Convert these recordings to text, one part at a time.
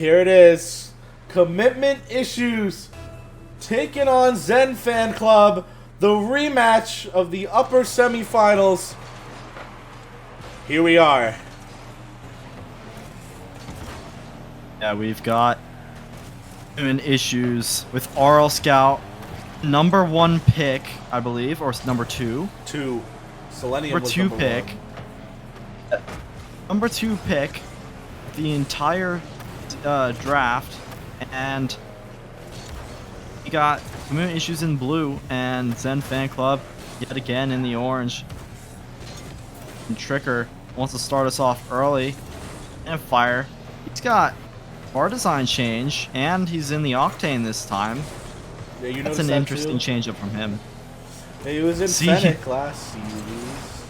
Here it is. Commitment Issues taking on Zen Fan Club. The rematch of the Upper Semifinals. Here we are. Yeah, we've got Commitment Issues with RL Scout, #1 pick, I believe, or number 2. Selenium Number was 2 number pick. one. Number 2 pick the entire draft, and we got Commitment Issues in blue and Zen Fan Club yet again in the orange. And Tricker wants to start us off early and fire. He's got bar design change, and he's in the Octane this time. Yeah, you That's noticed an that interesting too? change up from him. Yeah, he was in Fennec last series.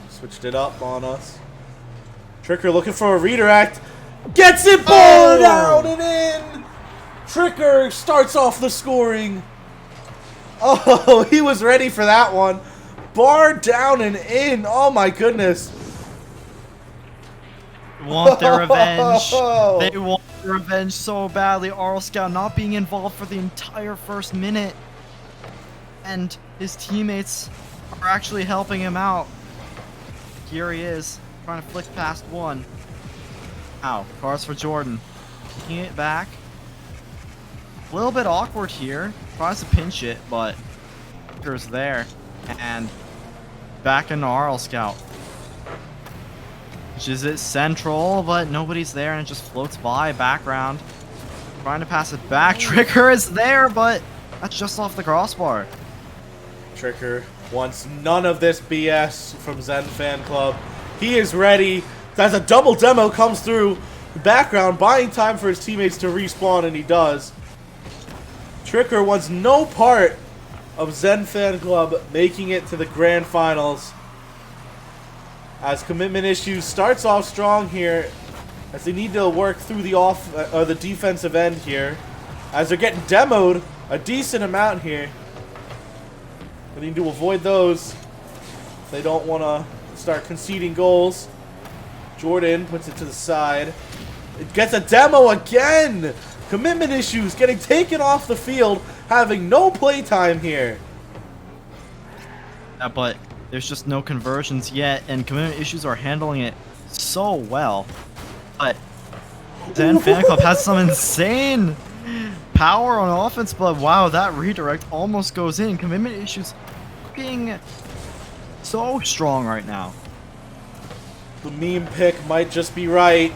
Switched it up on us. Tricker looking for a redirect. Gets it, ball down and in! Tricker starts off the scoring. Oh, he was ready for that one. Bar down and in. Oh my goodness. Want their revenge. They want their revenge so badly. RL Scout not being involved for the entire first minute. And his teammates are actually helping him out. Here he is, trying to flick past one. Ow, cars for Jordan. Taking it back. A little bit awkward here. Tries to pinch it, but Tricker's there. And back into RL Scout. Which is it central, but nobody's there and it just floats by background. Trying to pass it back. Tricker is there, but that's just off the crossbar. Tricker wants none of this BS from Zen Fan Club. He is ready. As a double demo comes through the background, buying time for his teammates to respawn, and he does. Tricker wants no part of Zen Fan Club making it to the grand finals. As Commitment Issues starts off strong here, as they need to work through the defensive end here, as they're getting demoed a decent amount here. They need to avoid those. They don't want to start conceding goals. Jordan puts it to the side. It gets a demo again. Commitment Issues getting taken off the field, having no playtime here. But there's just no conversions yet, and Commitment Issues are handling it so well. But Zen Fan Club has some insane power on offense, but wow, that redirect almost goes in. Commitment Issues being so strong right now. The meme pick might just be right.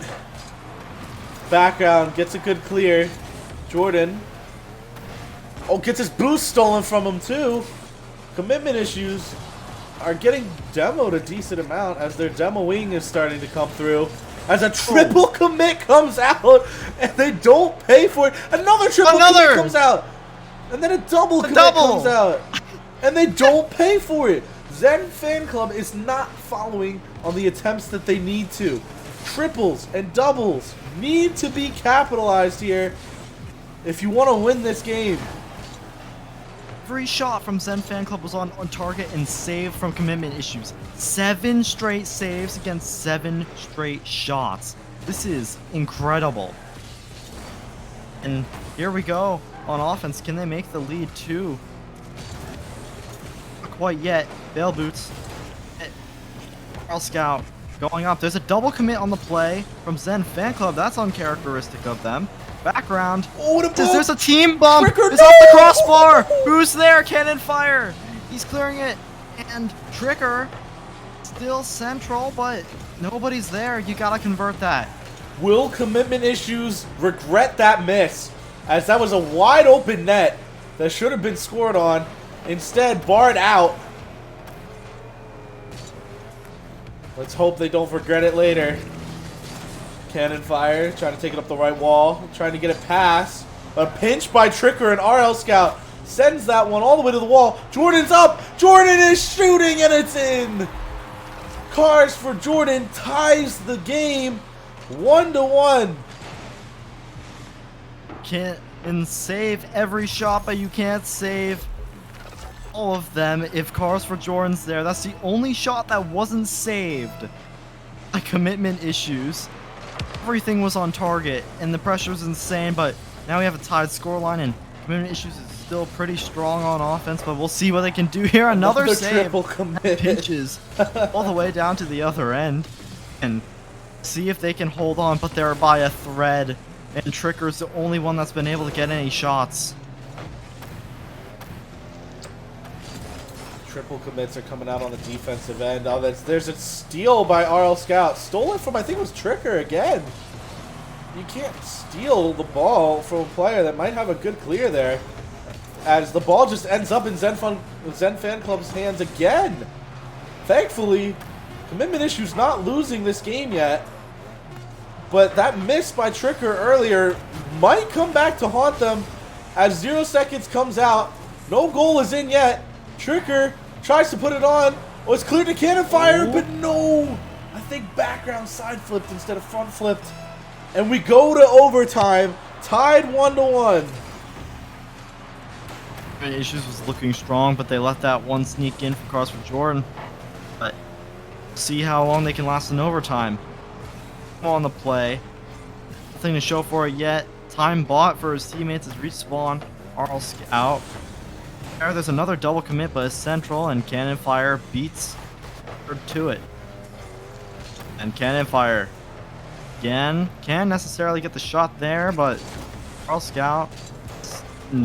Background gets a good clear. Jordan. Oh, gets his boost stolen from him too. Commitment Issues are getting demoed a decent amount as their demo wing is starting to come through. As a triple commit comes out and they don't pay for it. Another triple commit comes out. And then a double commit comes out. And they don't pay for it. Zen Fan Club is not following on the attempts that they need to. Triples and doubles need to be capitalized here if you want to win this game. Every shot from Zen Fan Club was on target and saved from Commitment Issues. 7 straight saves against 7 straight shots. This is incredible. And here we go on offense. Can they make the lead too? Not quite yet. Bail boots. RL Scout going up. There's a double commit on the play from Zen Fan Club. That's uncharacteristic of them. Background. Oh, There's a team bump. Tricker, It's off the crossbar. Who's there? Cannon fire. He's clearing it. And Tricker still central, but nobody's there. You gotta convert that. Will Commitment Issues regret that miss? As that was a wide open net that should have been scored on. Instead, barred out. Let's hope they don't regret it later. Cannon fire, trying to take it up the right wall, trying to get it past. A pinch by Tricker, and RL Scout sends that one all the way to the wall. Jordan's up! Jordan is shooting, and it's in! Cars for Jordan ties the game 1-1. Can't save every shot, but you can't save all of them if Cars for Jordan's there. That's the only shot that wasn't saved. Commitment Issues. everything was on target, and the pressure was insane, but now we have a tied scoreline, and Commitment Issues is still pretty strong on offense, but we'll see what they can do here. Another save. Triple commit. Pinches all the way down to the other end, and see if they can hold on, but they're by a thread, and Tricker's the only one that's been able to get any shots. Triple commits are coming out on the defensive end. Oh, there's a steal by RL Scout. Stolen from, I think it was Tricker again. You can't steal the ball from a player that might have a good clear there. As the ball just ends up in Zen Fan Club's hands again. Thankfully, Commitment Issues not losing this game yet. But that miss by Tricker earlier might come back to haunt them as 0 seconds comes out. No goal is in yet. Tricker tries to put it on. Oh, it's cleared to cannon fire, but no. I think background side flipped instead of front flipped. And we go to overtime, tied 1-1. Issues was looking strong, but they let that one sneak in for cross for Jordan. But see how long they can last in overtime. On the play. Nothing to show for it yet. Time bought for his teammates as respawn. RL Scout. There's another double commit, but it's central, and Cannon Fire beats her to it. And Cannon Fire again can't necessarily get the shot there, but RL Scout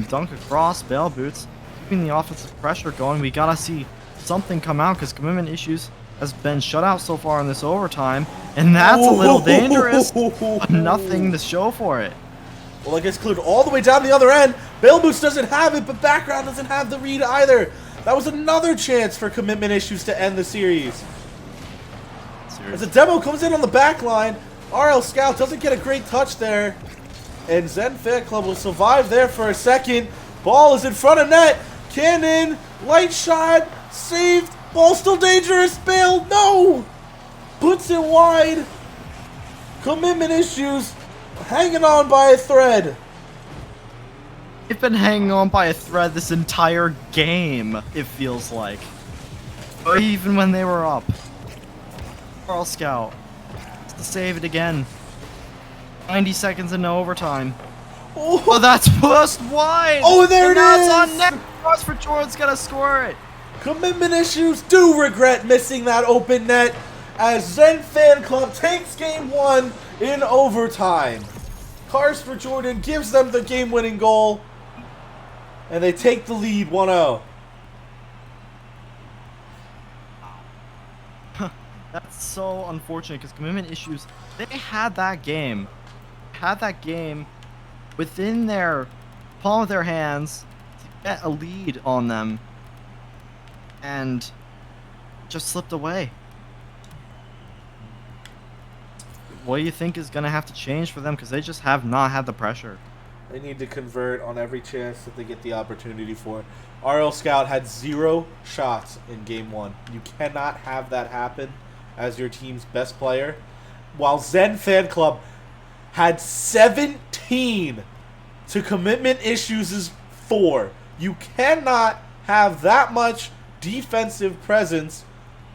dunk across, bail boots, keeping the offensive pressure going. We gotta see something come out because Commitment Issues has been shut out so far in this overtime, and that's a little dangerous, but nothing to show for it. Well, it gets cleared all the way down the other end. Bail Boots doesn't have it, but Background doesn't have the read either. That was another chance for Commitment Issues to end the series. As the demo comes in on the back line, RL Scout doesn't get a great touch there. And Zen Fan Club will survive there for a second. Ball is in front of net. Cannon, light shot, saved. Ball still dangerous. Bail, no! Puts it wide. Commitment Issues hanging on by a thread. They've been hanging on by a thread this entire game, it feels like. Or even when they were up. RL Scout to save it again. 90 seconds into overtime. Oh, that's pushed wide. Oh, there it is. It's on net. Cross for Jordan's gonna score it. Commitment Issues do regret missing that open net as Zen Fan Club takes game 1 in overtime. Cars for Jordan gives them the game-winning goal, and they take the lead 1-0. That's so unfortunate because Commitment Issues, they had that game. Within their palm of their hands to get a lead on them, and just slipped away. What do you think is going to have to change for them? Because they just have not had the pressure. They need to convert on every chance that they get the opportunity for. RL Scout had 0 shots in game 1. You cannot have that happen as your team's best player. While Zen Fan Club had 17 to Commitment Issues' 4. You cannot have that much defensive presence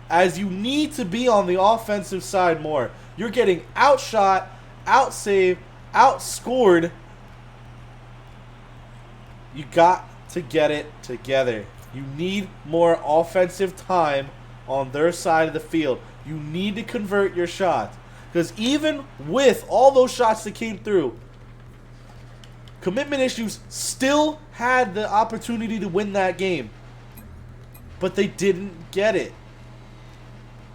as you need to be on the offensive side more. You're getting outshot, outsaved, outscored. You got to get it together. You need more offensive time on their side of the field. You need to convert your shot. Because even with all those shots that came through, Commitment Issues still had the opportunity to win that game. But they didn't get it.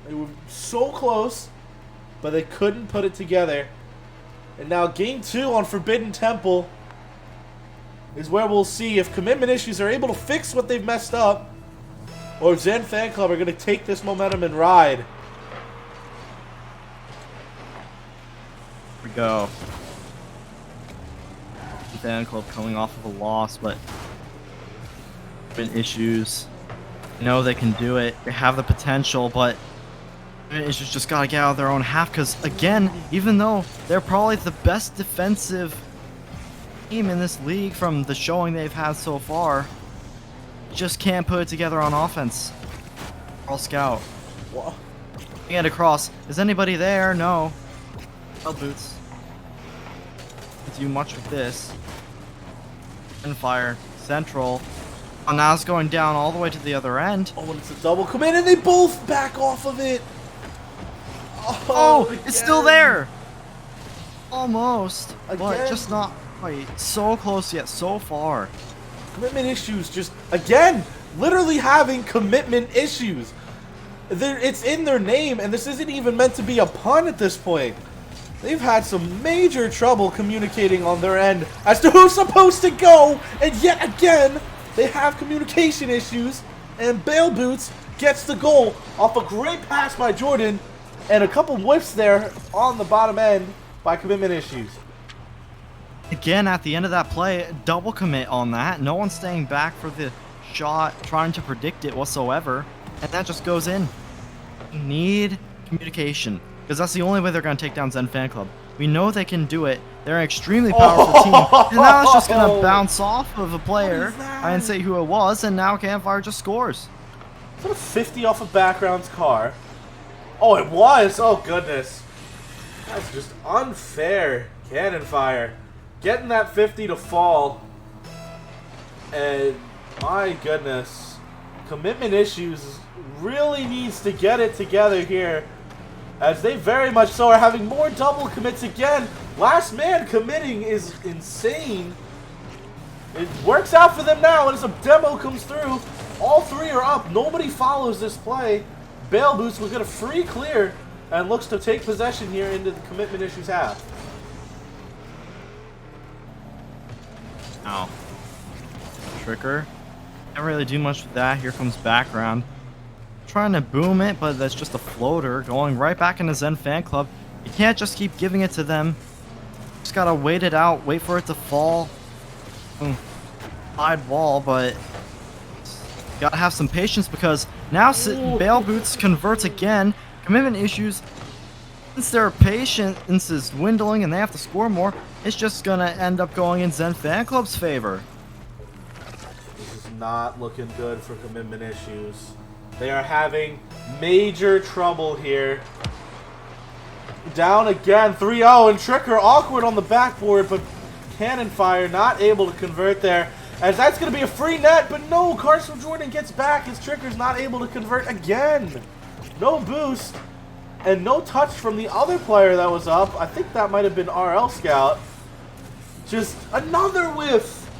They were so close, but they couldn't put it together. And now game 2 on Forbidden Temple is where we'll see if Commitment Issues are able to fix what they've messed up, or if Zen Fan Club are going to take this momentum and ride. Here we go. Fan Club coming off of a loss, but Issues, you know they can do it. They have the potential, but Issues just gotta get out of their own half. Because again, even though they're probably the best defensive team in this league from the showing they've had so far, just can't put it together on offense. RL Scout. What? Get across. Is anybody there? No. Boots. do much with this. And fire central. Oh, now it's going down all the way to the other end. Oh, and it's a double commit, and they both back off of it. Oh, again. it's still there. Almost, but Again. just not quite. So close yet so far. Commitment issues, just again, literally having commitment issues. It's in their name, and this isn't even meant to be a pun at this point. They've had some major trouble communicating on their end as to who's supposed to go, and yet again, they have communication issues, and Bale Boots gets the goal off a great pass by Jordan, and a couple whiffs there on the bottom end by commitment issues. Again, at the end of that play, double commit on that. No one's staying back for the shot, trying to predict it whatsoever, and that just goes in. We need communication, because that's the only way they're going to take down Zen Fan Club. We know they can do it. They're an extremely powerful team, and now it's just going to bounce off of a player. I didn't say who it was, and now Campfire just scores. Is that a 50 off of Background's car? Oh, it was! Oh, goodness. That's just unfair. Cannon fire. Getting that 50 to fall. And my goodness. Commitment issues really needs to get it together here. As they very much so are having more double commits again. Last man committing is insane. It works out for them now as a demo comes through. All three are up. Nobody follows this play. Bale Boots will get a free clear and looks to take possession here into the commitment issues half. Ow. Tricker. Can't really do much with that. Here comes Background. Trying to boom it, but that's just a floater going right back into Zen Fan Club. You can't just keep giving it to them. Just gotta wait it out, wait for it to fall. Side wall, but gotta have some patience because now Bale Boots converts again. Commitment issues. Since their patience is dwindling and they have to score more, it's just gonna end up going in Zen Fan Club's favor. This is not looking good for commitment issues. They are having major trouble here. Down again, 3-0, and Tricker awkward on the backboard, but Cannon Fire not able to convert there. As that's going to be a free net, but no, Carson Jordan gets back as Tricker's not able to convert again. No boost, and no touch from the other player that was up. I think that might have been RL Scout. Just another whiff.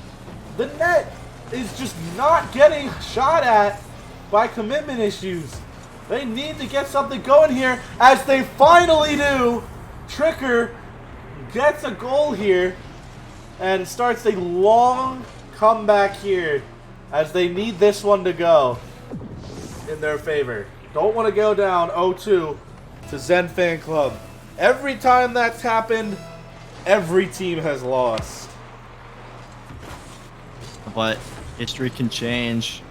The net is just not getting shot at by commitment issues. They need to get something going here, as they finally do. Tricker gets a goal here and starts a long comeback here, as they need this one to go in their favor. Don't want to go down 0-2 to Zen Fan Club. Every time that's happened, every team has lost. But history can change.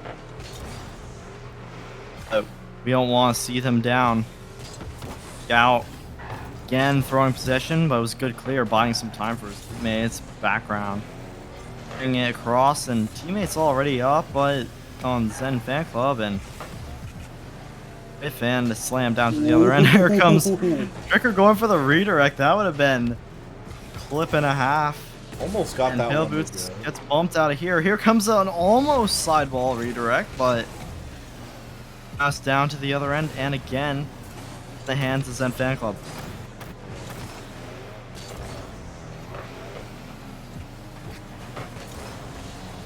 We don't want to see them down. Scout again throwing possession, but it was good clear, buying some time for his teammates. Background. Bringing it across, and teammates already up, but on Zen Fan Club, and fan to slam down to the other end. Here comes Tricker going for the redirect. That would have been a clip and a half. Almost got and that Bale one. Boots gets bumped out of here. Here comes an almost sideball redirect, but pass down to the other end, and again, the hands of Zen Fan Club.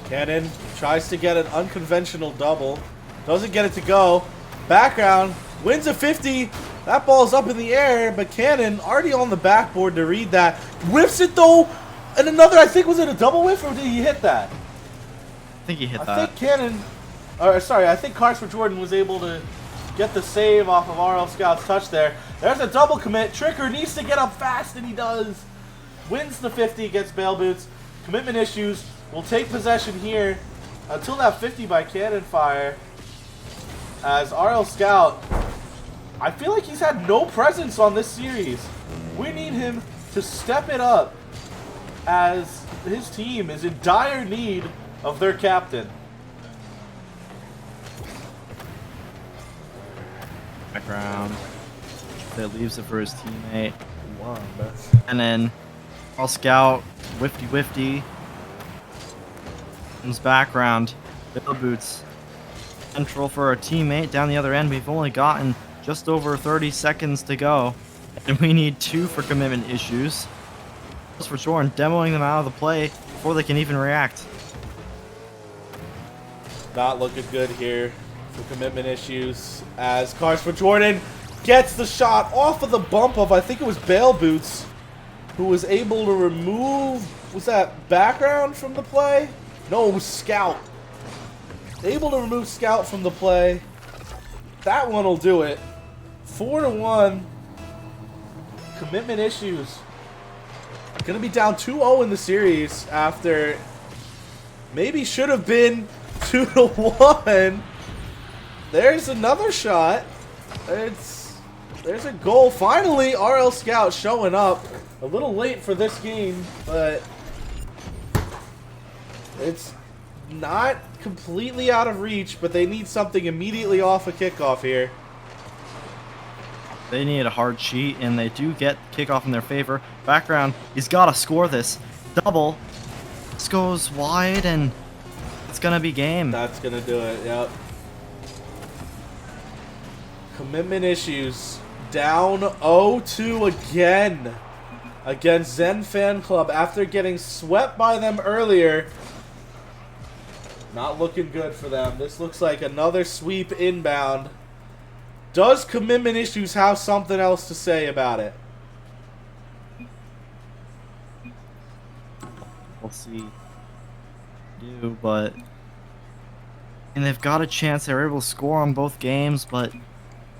Cannon tries to get an unconventional double. Doesn't get it to go. Background wins a 50. That ball's up in the air, but Cannon already on the backboard to read that. Whiffs it though, and another, I think, was it a double whiff or did he hit that? I think he hit that. I think Cannon, I think Carson Jordan was able to get the save off of RL Scout's touch there. There's a double commit. Tricker needs to get up fast, and he does. Wins the 50, gets Bale Boots. Commitment issues. Will take possession here until that 50 by Cannon Fire. As RL Scout, I feel like he's had no presence on this series. We need him to step it up, as his team is in dire need of their captain. Background that leaves it for his teammate. And then RL Scout Wifty. Comes background. Bill Boots. Central for our teammate. Down the other end, we've only gotten just over 30 seconds to go. And we need 2 for commitment issues. Just for Jordan, demoing them out of the play before they can even react. Not looking good here for commitment issues as Cars for Jordan gets the shot off of the bump of, I think it was Bail Boots, who was able to remove, was that background from the play? No, it was Scout. Able to remove Scout from the play. That one will do it. 4-1. Commitment issues. Gonna be down 2-0 in the series after maybe should have been 2-1. There's another shot. There's a goal. Finally, RL Scout showing up. A little late for this game, but it's not completely out of reach, but they need something immediately off a kickoff here. They need a hard cheat, and they do get kickoff in their favor. Background, he's got to score this. Double. This goes wide, and it's going to be game. That's going to do it, yep. Commitment issues. Down 0-2 again against Zen Fan Club after getting swept by them earlier. Not looking good for them. This looks like another sweep inbound. Does commitment issues have something else to say about it? We'll see. Do, but and they've got a chance. They were able to score on both games, but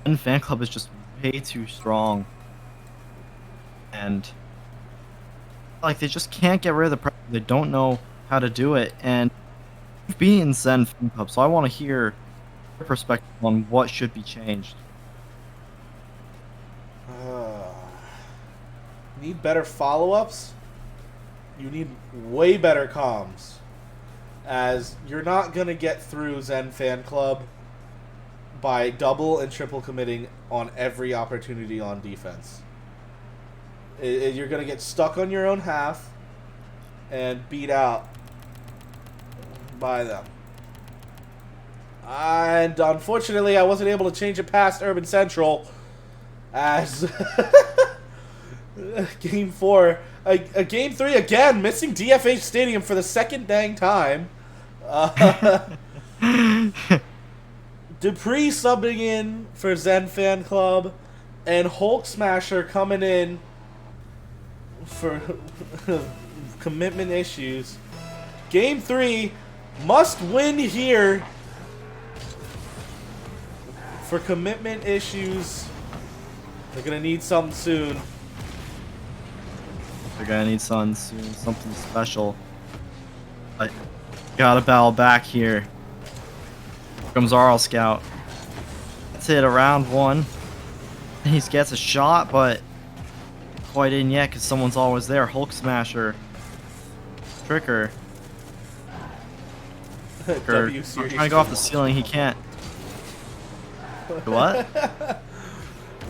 Zen Fan Club is just way too strong, and like they just can't get rid of the pressure. They don't know how to do it, and we've beaten Zen Fan Club, so I want to hear your perspective on what should be changed. Need better follow-ups. You need way better comms, as you're not going to get through Zen Fan Club by double and triple committing on every opportunity on defense. You're going to get stuck on your own half and beat out by them. And unfortunately, I wasn't able to change it past Urban Central, as Game 4, Game 3 again, missing DFH Stadium for the second dang time. Dupree subbing in for Zen Fan Club, and Hulk Smasher coming in for commitment issues. Game 3 must win here for commitment issues. They're gonna need something soon. They're gonna need something soon, something special. But gotta battle back here. Here comes RL Scout. That's it, around 1. He gets a shot, but quite in yet because someone's always there. Hulk Smasher. Tricker. W series. Trying to go off the ceiling, he can't. What?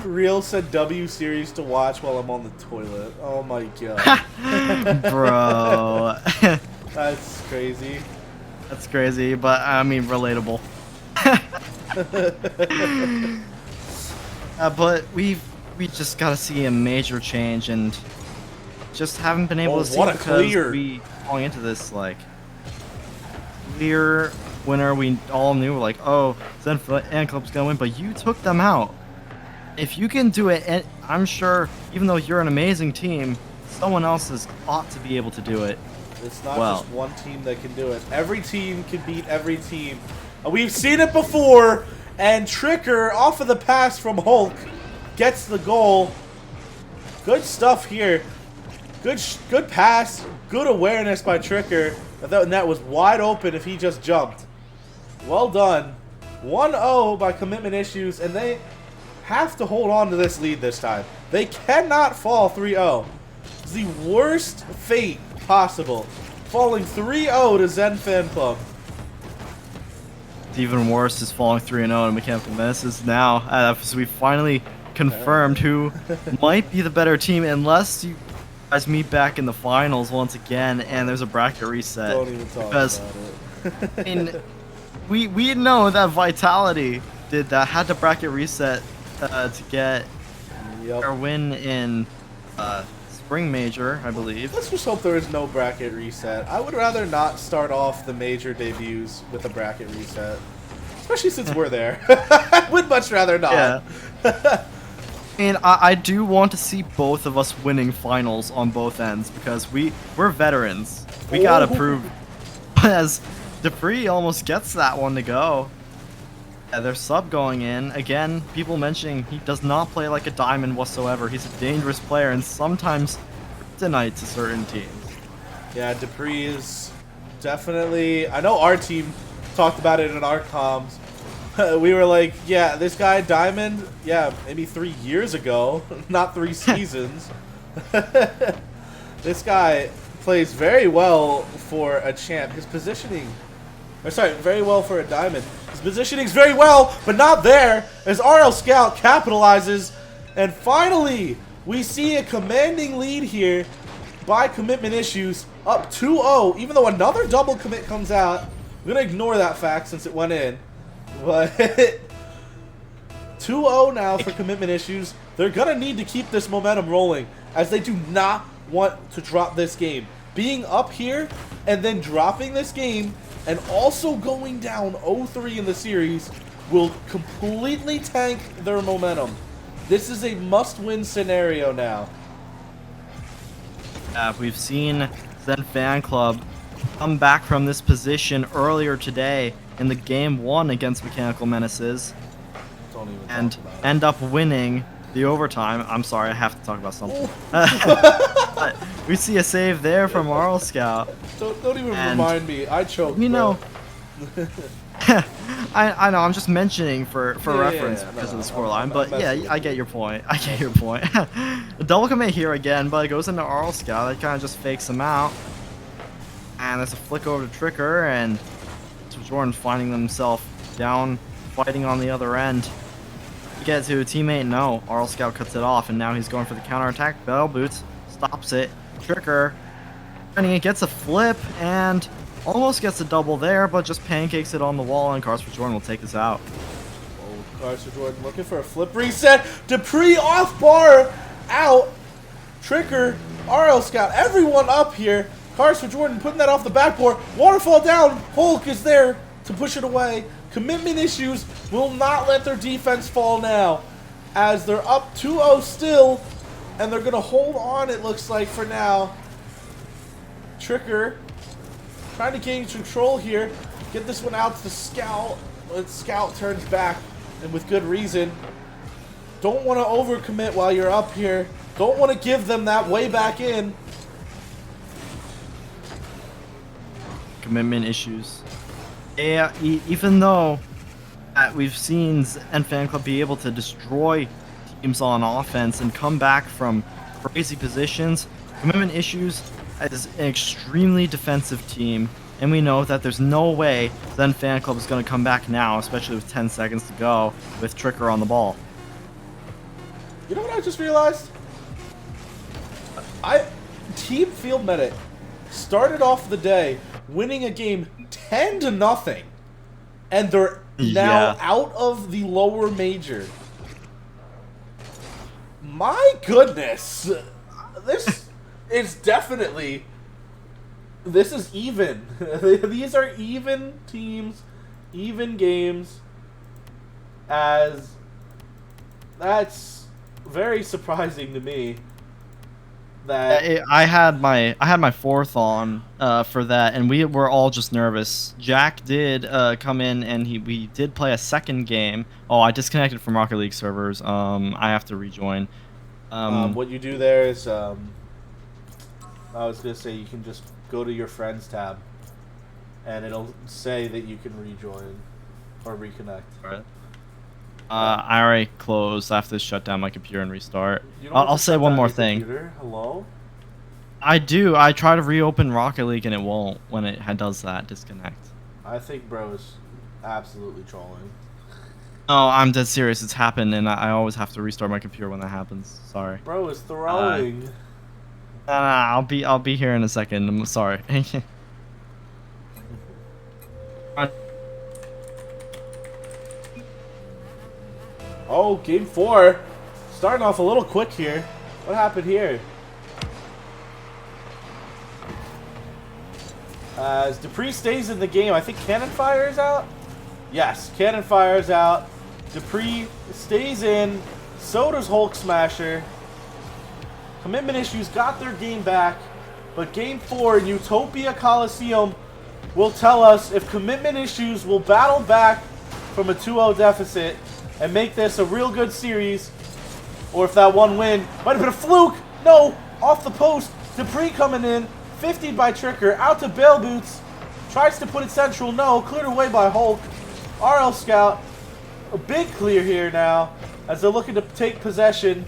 Real said W series to watch while I'm on the toilet. Oh my god. Bro. That's crazy. That's crazy, but I mean relatable. But we just gotta see a major change, and just haven't been able to see what a because clear. we going into this like clear winner. We all knew like, oh, Zen Fan Club's gonna win, but you took them out. If you can do it, and I'm sure even though you're an amazing team, someone else ought to be able to do it. It's not just one team that can do it. Every team can beat every team. We've seen it before, and Tricker, off of the pass from Hulk, gets the goal. Good stuff here. Good pass. Good awareness by Tricker. And that was wide open if he just jumped. Well done. 1-0 by commitment issues, and they have to hold on to this lead this time. They cannot fall 3-0. It's the worst fate possible. Falling 3-0 to Zen Fan Club. It's even worse is falling 3-0 in Mechanical Menaces now, as we finally confirmed who might be the better team, unless you guys meet back in the finals once again, and there's a bracket reset. Don't even talk Because, about I it. mean, we know that Vitality did that, had to bracket reset to get Yep. their win in Spring Major, I believe. Let's just hope there is no bracket reset. I would rather not start off the major debuts with a bracket reset. Especially since we're there. I would much rather not. Yeah. And I do want to see both of us winning finals on both ends because we're veterans. We gotta prove. As Dupree almost gets that one to go. Yeah, there's sub going in. Again, people mentioning he does not play like a diamond whatsoever. He's a dangerous player and sometimes kryptonite to certain teams. Yeah, Dupree is definitely... I know our team talked about it in our comms. We were like, yeah, this guy, Diamond, yeah, maybe 3 years ago, not 3 seasons. This guy plays very well for a champ. His positioning, or sorry, very well for a Diamond. His positioning's very well, but not there, as RL Scout capitalizes. And finally, we see a commanding lead here by Commitment Issues, up 2-0, even though another double commit comes out. I'm going to ignore that fact since it went in. But 2-0 now for Commitment Issues. They're going to need to keep this momentum rolling, as they do not want to drop this game. Being up here and then dropping this game and also going down 0-3 in the series will completely tank their momentum. This is a must-win scenario now. We've seen Zen Fan Club come back from this position earlier today in the game 1 against Mechanical Menaces and end up winning the overtime. I'm sorry, I have to talk about something. But we see a save there from RL Scout. Don't even remind me. I choked. You know, I know. I'm just mentioning for reference because of the scoreline. But yeah, I get your point. I get your point. The double commit here again, but it goes into RL Scout. That kind of just fakes him out. And there's a flick over to Tricker, and Jordan finding himself down, fighting on the other end. To get to a teammate, no. RL Scout cuts it off, and now he's going for the counterattack. Bell Boots stops it. Tricker, and he gets a flip, and almost gets a double there, but just pancakes it on the wall, and Cars for Jordan will take this out. Oh, Cars for Jordan looking for a flip reset. Dupree off bar, out. Tricker, RL Scout, everyone up here. Cars for Jordan putting that off the backboard. Waterfall down. Hulk is there to push it away. Commitment Issues will not let their defense fall now, as they're up 2-0 still, and they're going to hold on, it looks like, for now. Tricker trying to gain control here. Get this one out to Scout. But Scout turns back, and with good reason. Don't want to overcommit while you're up here. Don't want to give them that way back in. Commitment Issues. Yeah, even though we've seen Zen Fan Club be able to destroy teams on offense and come back from crazy positions, Commitment Issues is an extremely defensive team, and we know that there's no way Zen Fan Club is going to come back now, especially with 10 seconds to go, with Tricker on the ball. You know what I just realized? Team Field Medic started off the day winning a game 10-0, and they're now out of the lower major. My goodness, this is definitely, this is even. These are even teams, even games, as that's very surprising to me. That I had my fourth on for that, and we were all just nervous. Jack did come in, and we did play a second game. Oh, I disconnected from Rocket League servers. I have to rejoin. What you do there is, I was gonna say, you can just go to your friends tab, and it'll say that you can rejoin or reconnect. Right. I already closed. I have to shut down my computer and restart. I'll say shut one down more your thing. computer? Hello? I do. I try to reopen Rocket League and it won't when it does that. Disconnect. I think bro is absolutely trolling. Oh, I'm dead serious. It's happened, and I always have to restart my computer when that happens. Sorry. Bro is throwing. I'll be here in a second. I'm sorry. Oh, game 4. Starting off a little quick here. What happened here? As Dupree stays in the game, I think Cannon Fire is out? Yes, Cannon Fire is out. Dupree stays in. So does Hulk Smasher. Commitment Issues got their game back. But game 4 in Utopia Coliseum will tell us if Commitment Issues will battle back from a 2-0 deficit and make this a real good series, or if that one win might have been a fluke. No, off the post. Dupree coming in, 50 by Tricker, out to Bail Boots, tries to put it central. No, cleared away by Hulk. RL Scout, a big clear here now as they're looking to take possession.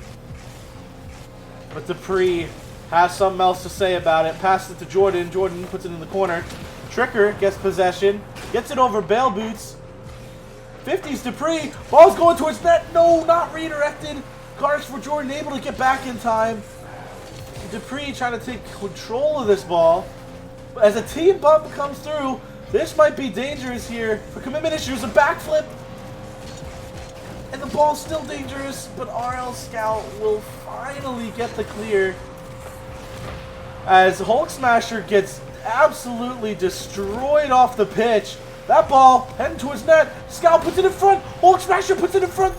But Dupree has something else to say about it. Passes it to Jordan. Jordan puts it in the corner. Tricker gets possession, gets it over Bail Boots. 50's Dupree. Ball's going towards net. No, not redirected. Cards for Jordan able to get back in time. Dupree trying to take control of this ball. As a team bump comes through, this might be dangerous here for Commitment Issues. A backflip. And the ball's still dangerous, but RL Scout will finally get the clear. As Hulk Smasher gets absolutely destroyed off the pitch. That ball heading towards net. Scout puts it in front. Hulk Smasher puts it in front.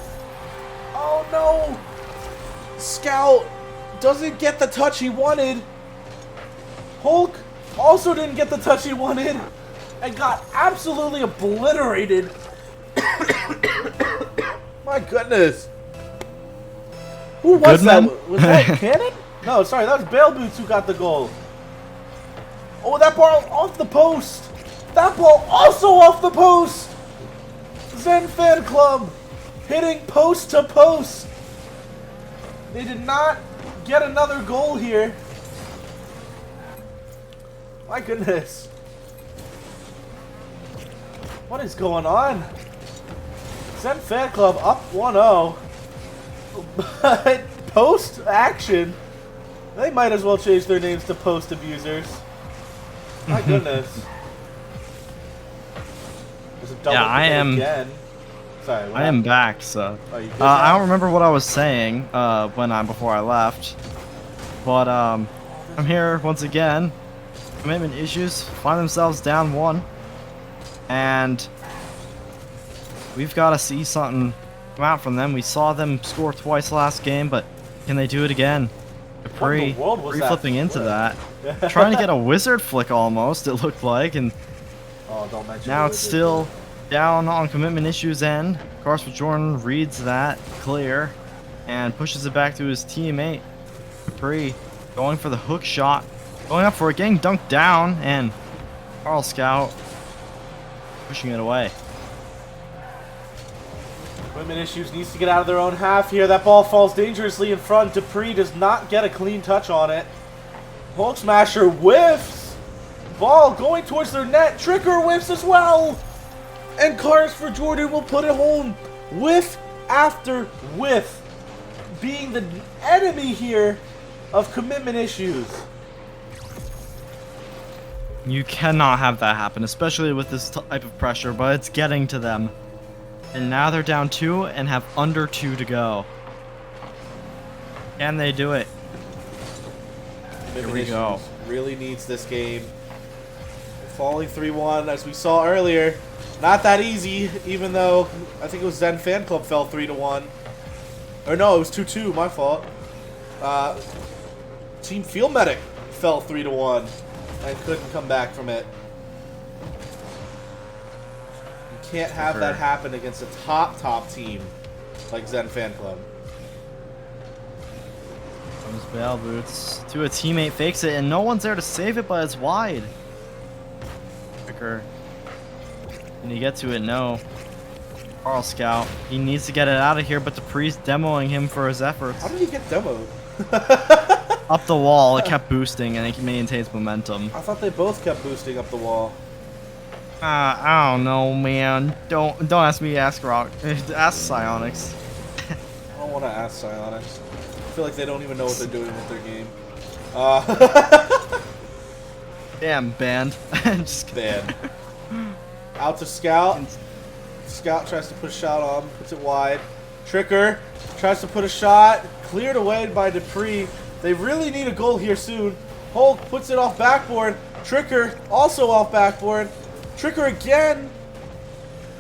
Oh no. Scout doesn't get the touch he wanted. Hulk also didn't get the touch he wanted and got absolutely obliterated. My goodness. Who was that? Was that Cannon? No, sorry, that was Bail Boots who got the goal. Oh, that ball off the post. That ball also off the post. Zen Fan Club hitting post to post. They did not get another goal here. My goodness. What is going on? Zen Fan Club up 1-0. But post action, they might as well change their names to post abusers. My goodness. There's a double I am. Again. Sorry, I am back. So oh, I don't remember what I was saying before I left, but I'm here once again. Commitment Issues find themselves down 1, and we've got to see something come out from them. We saw them score twice last game, but can they do it again? Dupree flipping into that. Trying to get a wizard flick almost, it looked like, and don't mention now it's still down on Commitment Issues end. Of course, Jordan reads that clear and pushes it back to his teammate. Dupree going for the hook shot, going up for it, getting dunked down, and RL Scout pushing it away. Commitment Issues needs to get out of their own half here. That ball falls dangerously in front. Dupree does not get a clean touch on it. Hulk Smasher whiffs. Ball going towards their net. Tricker whiffs as well. And Cards for Jordan will put it home. Whiff after whiff. Being the enemy here of Commitment Issues. You cannot have that happen, especially with this type of pressure, but it's getting to them. And now they're down 2 and have under 2 to go. Can they do it? Here we go. Really needs this game. Falling 3-1, as we saw earlier. Not that easy, even though I think it was Zen Fan Club fell 3-1. Or no, it was 2-2, my fault. Team Field Medic fell 3-1 and couldn't come back from it. You can't have that happen against a top team like Zen Fan Club. Comes Bail Boots to a teammate, fakes it, and no one's there to save it, but it's wide. Tricker. Can he get to it? No. RL Scout. He needs to get it out of here, but Dupree's demoing him for his efforts. How did he get demoed? Up the wall, it kept boosting, and it maintains momentum. I thought they both kept boosting up the wall. I don't know, man. Don't ask me. Ask Rock. Ask Psionics. I don't want to ask Psionics. I feel like they don't even know what they're doing with their game. Damn, banned. Just kidding. Banned. Out to Scout. Scout tries to put a shot on, puts it wide. Tricker tries to put a shot, cleared away by Dupree. They really need a goal here soon. Hulk puts it off backboard. Tricker also off backboard. Tricker again.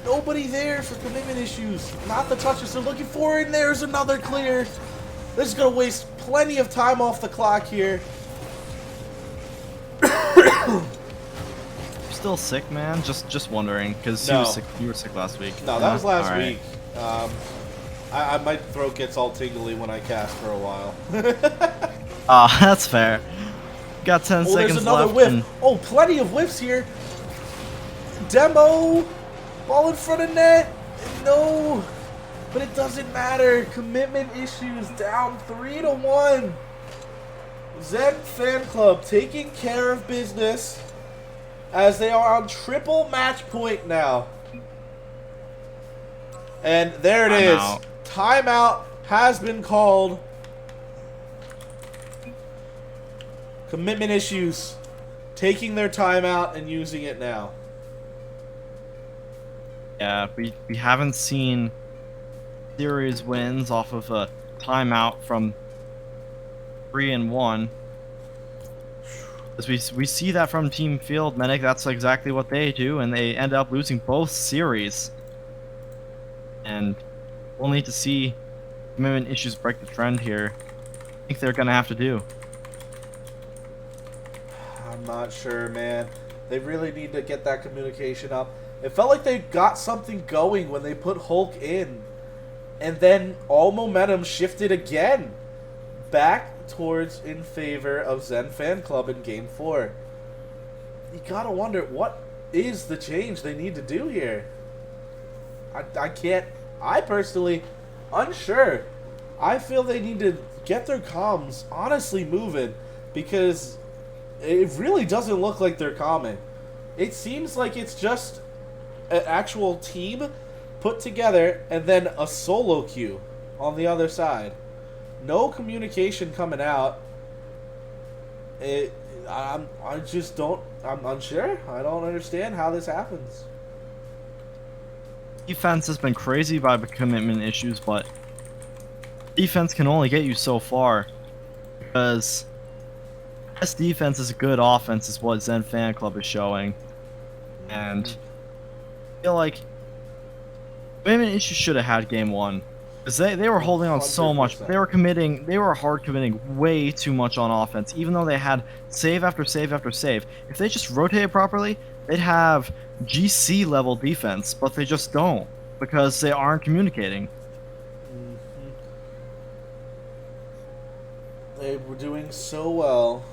Nobody there for commitment issues. Not the touches they're looking for, and there's another clear. This is going to waste plenty of time off the clock here. Still sick, man? Just wondering, because No. you were sick last week. No, that was last Alright. week. My throat gets all tingly when I cast for a while. That's fair. Got 10 Oh, there's seconds another left. whiff. And Oh, plenty of whiffs here. Demo. Ball in front of net. No. But it doesn't matter. Commitment issues down 3-1. Zen Fan Club taking care of business as they are on triple match point now. And there it is. Timeout. Timeout has been called. Commitment issues. Taking their timeout and using it now. yeah, we haven't seen series wins off of a timeout from 3-1. As we see that from Team Field Medic, that's exactly what they do, and they end up losing both series. And we'll need to see commitment issues break the trend here. I think they're gonna have to do. I'm not sure, man. They really need to get that communication up. It felt like they got something going when they put Hulk in. And then all momentum shifted again. Back towards in favor of Zen Fan Club in Game 4. You gotta wonder, what is the change they need to do here? I personally, unsure. I feel they need to get their comms honestly moving, because it really doesn't look like they're common. It seems like it's just an actual team put together and then a solo queue on the other side. No communication coming out. I'm unsure. I don't understand how this happens. Defense has been crazy by the commitment issues, but defense can only get you so far, because best defense is good offense is what Zen Fan Club is showing. And I feel like commitment issues should have had game 1, because they were holding on so much. 100%. They were hard committing way too much on offense, even though they had save after save after save. If they just rotated properly, they'd have GC level defense, but they just don't, because they aren't communicating. They were doing so well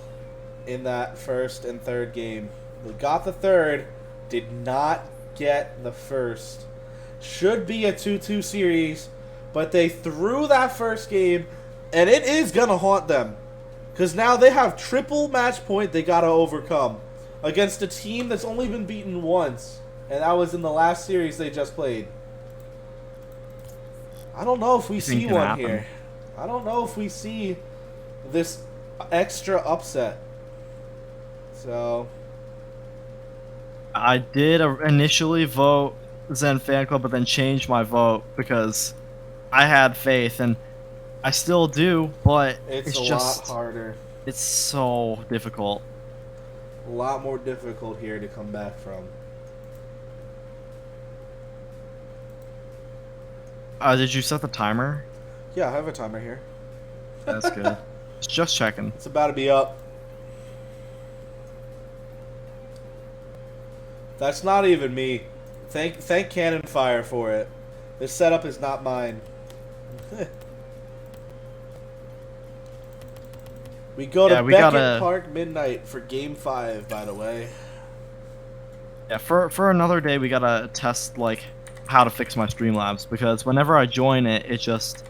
in that first and third game. They got the third, did not get the first. Should be a 2-2 series, but they threw that first game, and it is going to haunt them. Because now they have triple match point they got to overcome against a team that's only been beaten once, and that was in the last series they just played. I don't know if we see one here. I don't know if we see this extra upset. So I did initially vote Zen Fan Club, but then changed my vote because I had faith, and I still do, but it's a just lot harder. It's so difficult. A lot more difficult here to come back from. Did you set the timer? Yeah, I have a timer here. That's good. Just checking. It's about to be up. That's not even me. Thank Cannon Fire for it. This setup is not mine. We go to Beckett Park Midnight for Game 5, by the way. Yeah, for another day, we gotta test like how to fix my Streamlabs, because whenever I join it, it just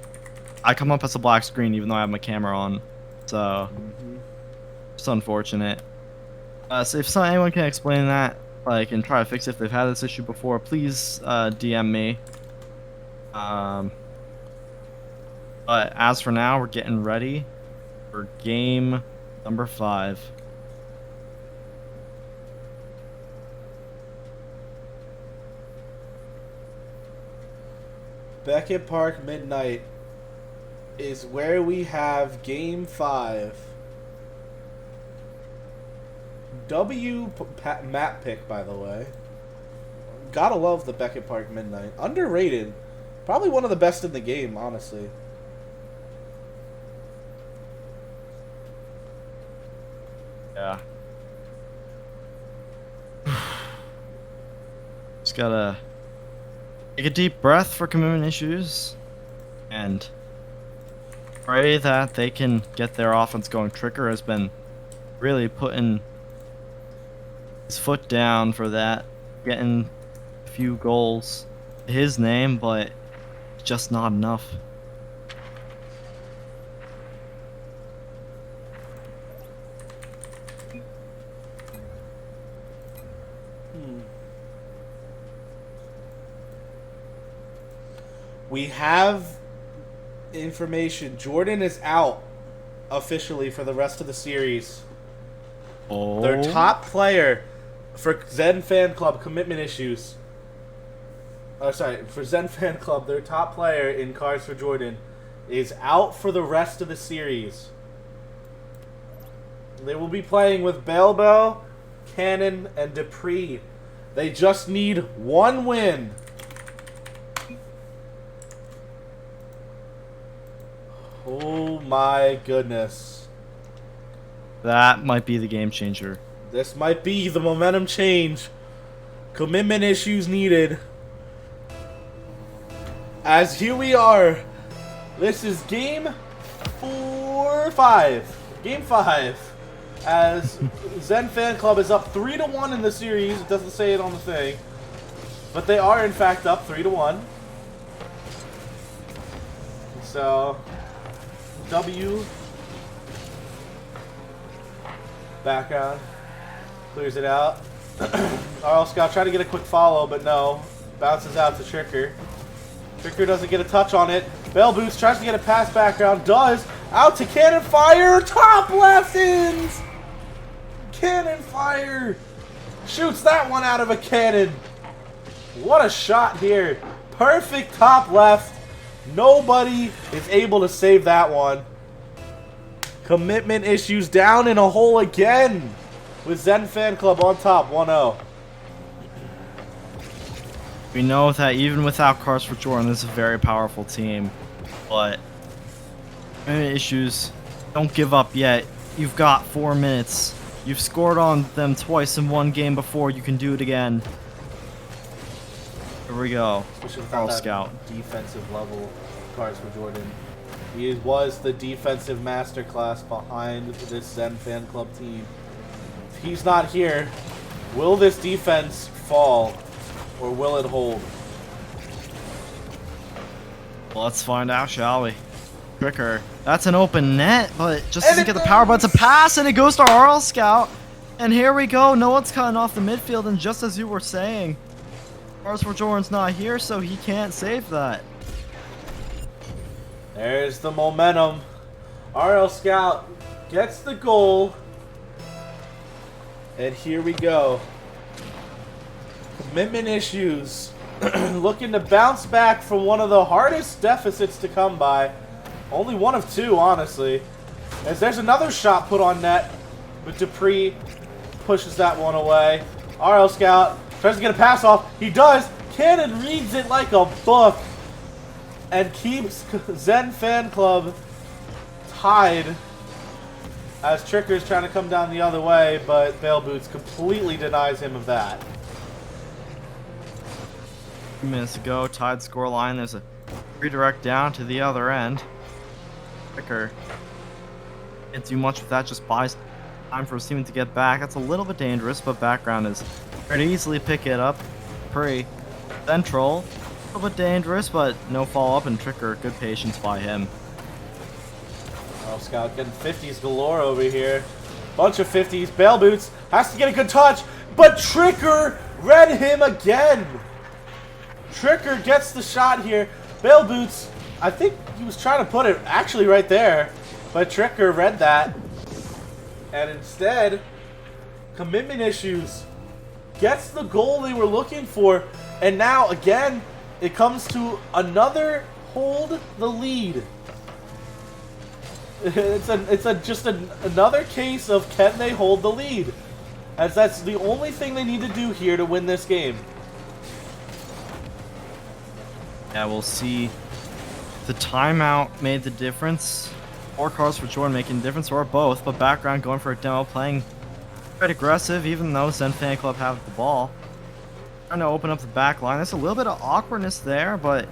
I come up as a black screen even though I have my camera on. So it's unfortunate. So if anyone can explain that, like, and try to fix it if they've had this issue before, please DM me. But as for now, we're getting ready for game Number 5. Beckett Park Midnight is where we have Game 5. Map pick, by the way. Gotta love the Beckett Park Midnight. Underrated. Probably one of the best in the game, honestly. Yeah. Just gotta take a deep breath for commitment issues and pray that they can get their offense going. Tricker has been really putting his foot down for that, getting a few goals to his name, but just not enough. We have information. Jordan is out officially for the rest of the series. Oh. Their top player for Zen Fan Club commitment issues. Oh, sorry, for Zen Fan Club, their top player in Cards for Jordan is out for the rest of the series. They will be playing with Belbo, Cannon, and Dupree. They just need one win. Oh my goodness. That might be the game changer. This might be the momentum change. Commitment issues needed. As here we are. This is game 5. Game 5. As Zen Fan Club is up 3-1 in the series. It doesn't say it on the thing. But they are in fact up 3-1. So W. Background. Clears it out. RL Scout trying to get a quick follow, but no. Bounces out to Tricker. Tricker doesn't get a touch on it. Bell Boots tries to get a pass background. Does. Out to Cannon Fire. Top left ins. Cannon Fire. Shoots that one out of a cannon. What a shot here. Perfect top left. Nobody is able to save that one. Commitment issues down in a hole again. With Zen Fan Club on top, 1-0. We know that even without Cards for Jordan, this is a very powerful team. But issues, don't give up yet. You've got 4 minutes. You've scored on them twice in one game before. You can do it again. Here we go. Carl Scout. Defensive level Cards for Jordan. He was the defensive masterclass behind this Zen Fan Club team. If he's not here, will this defense fall or will it hold? Let's find out, shall we? Tricker. That's an open net, but just doesn't get the power. But it's a pass, and it goes to RL Scout. And here we go. No one's cutting off the midfield, and just as you were saying, Cards for Jordan's not here, so he can't save that. There's the momentum. RL Scout gets the goal. And here we go. Commitment issues. Looking to bounce back from one of the hardest deficits to come by. Only one of two, honestly. As there's another shot put on net. But Dupree pushes that one away. RL Scout tries to get a pass off. He does. Cannon reads it like a book. And keeps Zen Fan Club tied. As Tricker's trying to come down the other way, but Bale Boots completely denies him of that. 2 minutes to go, tied score line. There's a redirect down to the other end. Tricker can't do much with that, just buys time for his team to get back. That's a little bit dangerous, but background is ready to easily pick it up. Pre central, a little bit dangerous, but no follow up, and Tricker, good patience by him. Oh, Scout getting 50s galore over here. Bunch of 50s. Bale Boots has to get a good touch, but Tricker read him again. Tricker gets the shot here. Bale Boots, I think he was trying to put it actually right there, but Tricker read that. And instead, Commitment Issues gets the goal they were looking for. And now, again, it comes to another hold the lead. It's just another case of can they hold the lead, as that's the only thing they need to do here to win this game. Yeah, we'll see. The timeout made the difference, or cards for Jordan making the difference, or both. But background going for a demo, playing quite aggressive, even though Zen Fan Club have the ball. Trying to open up the back line. There's a little bit of awkwardness there, but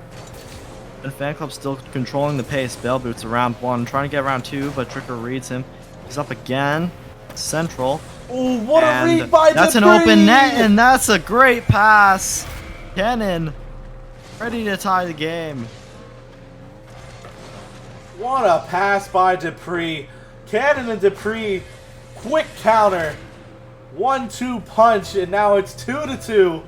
Zen Fan Club still controlling the pace. Bell Boots around 1, trying to get around 2, but Tricker reads him. He's up again. Central. Ooh, what a read by That's Dupree! An open net, and that's a great pass. Cannon ready to tie the game. What a pass by Dupree. Cannon and Dupree, quick counter. 1-2 punch, and now it's 2-2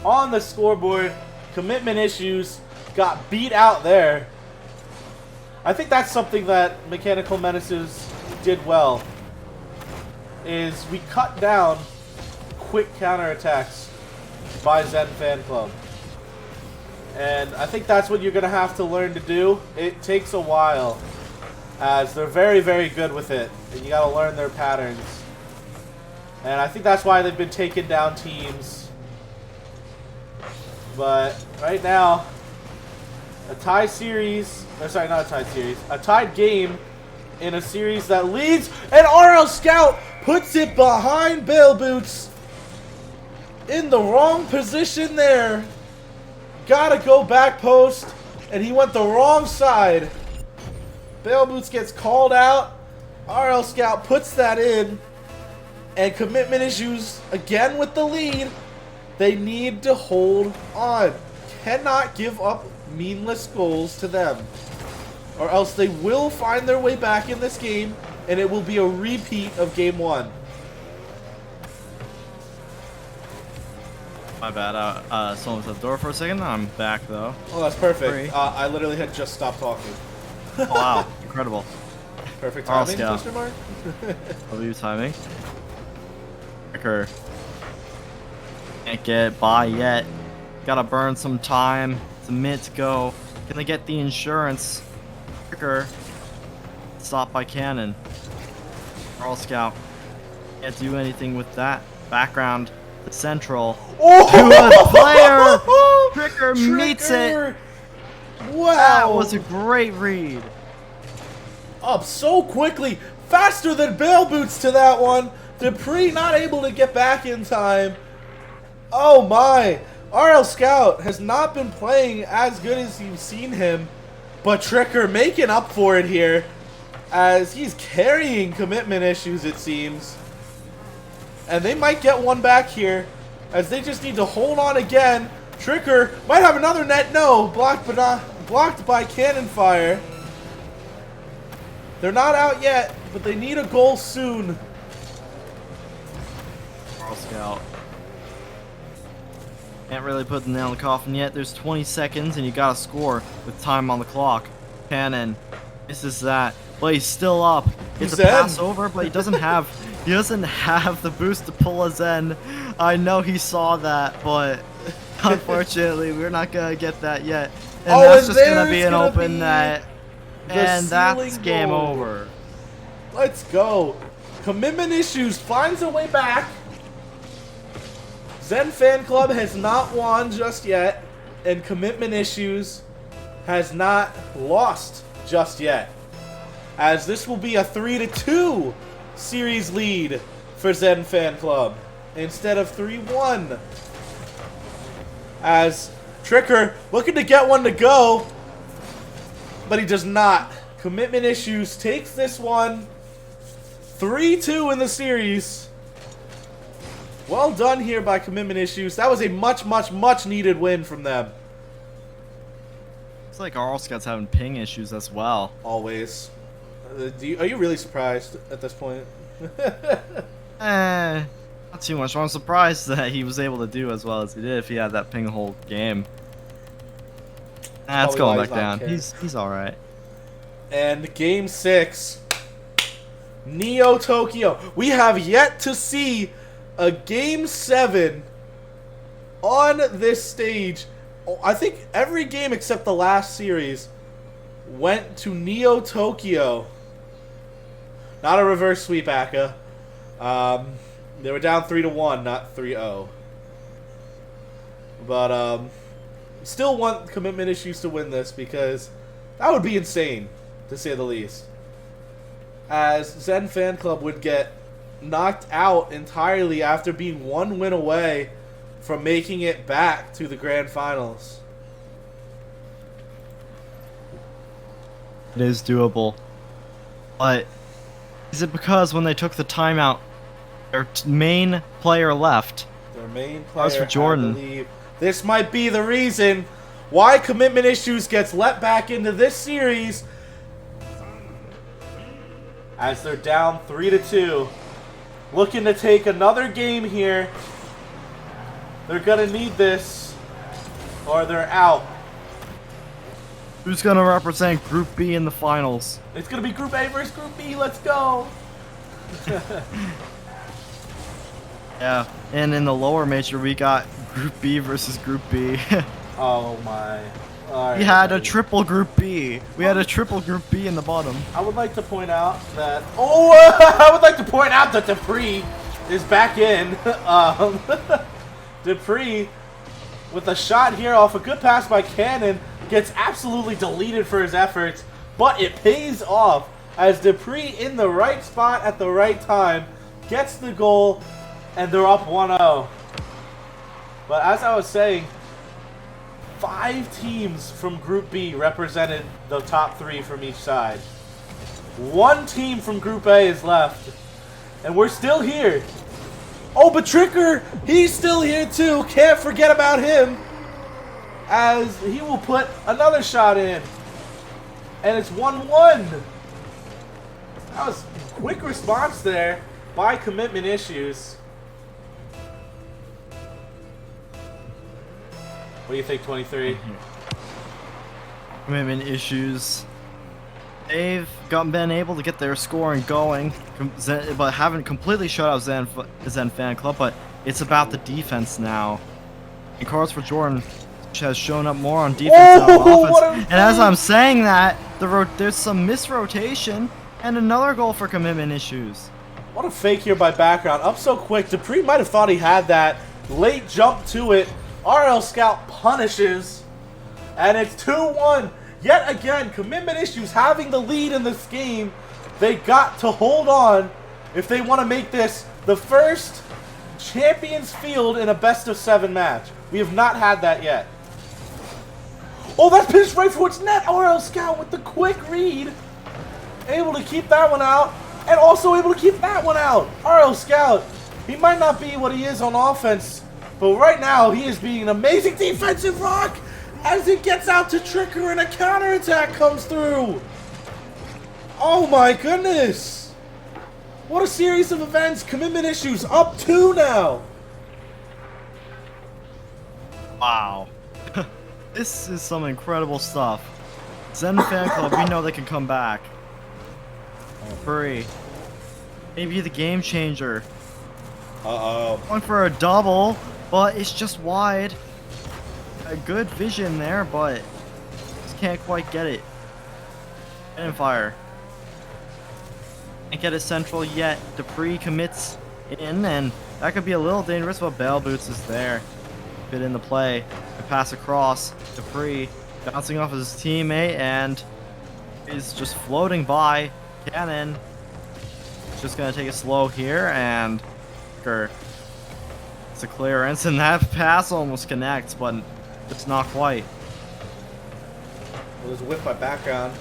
on the scoreboard. Commitment Issues got beat out there. I think that's something that Mechanical Menaces did well, is we cut down quick counterattacks by Zen Fan Club. And I think that's what you're going to have to learn to do. It takes a while, as they're very, very good with it. And you got to learn their patterns. And I think that's why they've been taking down teams. But right now, a tie series, or sorry, not a tie series, a tied game in a series that leads, and RL Scout puts it behind Bale Boots in the wrong position there. Gotta go back post, and he went the wrong side. Bale Boots gets called out. RL Scout puts that in, and Commitment Issues again with the lead. They need to hold on. Cannot give up meaningless goals to them, or else they will find their way back in this game, and it will be a repeat of game 1. My bad. Someone's at the door for a second. I'm back though. Oh, that's perfect. I literally had just stopped talking. Oh, wow, incredible. Perfect timing, Scout. Mr. Mark. W timing. Tricker can't get by yet. Gotta burn some time. It's a minute to go. Can they get the insurance? Tricker stopped by Cannon. Girl Scout can't do anything with that. Background. The central. Oh! To a player. Tricker meets it. Wow. That was a great read. Up so quickly. Faster than Bale Boots to that one. Dupree not able to get back in time. Oh my. RL Scout has not been playing as good as you've seen him, but Tricker making up for it here, as he's carrying Commitment Issues, it seems. And they might get one back here, as they just need to hold on again. Tricker might have another net. No, blocked by cannon fire. They're not out yet, but they need a goal soon. Girl Scout can't really put the nail in the coffin yet. There's 20 seconds, and you gotta score with time on the clock. Cannon misses that, but he's still up. It's a pass over, but he doesn't have the boost to pull a Zen. I know he saw that, but unfortunately, we're not gonna get that yet. And that's just gonna be an open net, and that's game over. Let's go. Commitment Issues finds a way back. Zen Fan Club has not won just yet, and Commitment Issues has not lost just yet, as this will be a 3-2 series lead for Zen Fan Club instead of 3-1. As Tricker looking to get one to go, but he does not. Commitment Issues takes this one 3-2 in the series. Well done here by Commitment Issues. That was a much needed win from them. It's like our Scouts having ping issues as well. Always. Are you really surprised at this point? Not too much. I'm surprised that he was able to do as well as he did if he had that ping whole game. It's going back down. He's all right. And game 6. Neo Tokyo. We have yet to see a Game 7 on this stage. I think every game except the last series went to Neo Tokyo. Not a reverse sweep, Aka. They were down 3-1, not 3-0. But still want Commitment Issues to win this because that would be insane, to say the least. As Zen Fan Club would get knocked out entirely after being one win away from making it back to the grand finals. It is doable. But is it because when they took the timeout, their main player left? Their main player, for Jordan. I believe. This might be the reason why Commitment Issues gets let back into this series, as they're down 3-2. Looking to take another game here. They're going to need this, or they're out. Who's going to represent Group B in the finals? It's going to be Group A versus Group B. Let's go. Yeah, and in the lower major, we got Group B versus Group B. Oh, my. All right, We had a buddy. triple Group B. We had a triple Group B in the bottom. I would like to point out that... Oh, I would like to point out that Dupree is back in. Dupree, with a shot here off a good pass by Cannon, gets absolutely deleted for his efforts, but it pays off as Dupree in the right spot at the right time gets the goal, and they're up 1-0. But as I was saying, 5 teams from Group B represented the top 3 from each side. 1 team from Group A is left, and we're still here. Oh, but Tricker, he's still here too. Can't forget about him, as he will put another shot in. And it's 1-1. That was a quick response there by Commitment Issues. What do you think, 23? Commitment Issues. They've been able to get their scoring going, but haven't completely shut out Zen Fan Club, but it's about the defense now. And Cards for Jordan has shown up more on defense than on offense. And as I'm saying that, there's some misrotation and another goal for Commitment Issues. What a fake here by Background. Up so quick. Dupree might have thought he had that. Late jump to it. RL Scout punishes. And it's 2-1. Yet again, Commitment Issues having the lead in this game. They got to hold on if they want to make this the first Champions Field in a best-of-7 match. We have not had that yet. Oh, that's pitched right towards net. RL Scout with the quick read. Able to keep that one out. And also able to keep that one out. RL Scout, he might not be what he is on offense, but right now he is being an amazing defensive rock as it gets out to Tricker and a counterattack comes through. Oh my goodness. What a series of events. Commitment Issues up 2 now. Wow. This is some incredible stuff. Zen Fan Club, we know they can come back. Free. Maybe the game changer. Uh-oh. Going for a double, but it's just wide. A good vision there, but just can't quite get it. And fire. Can't get it central yet. Dupree commits in, and that could be a little dangerous, but Bell Boots is there. Fit in the play. The pass across. Dupree bouncing off his teammate, and is just floating by. Cannon. Just gonna take it slow here, and it's a clearance, and that pass almost connects, but it's not quite. It was whipped by Background.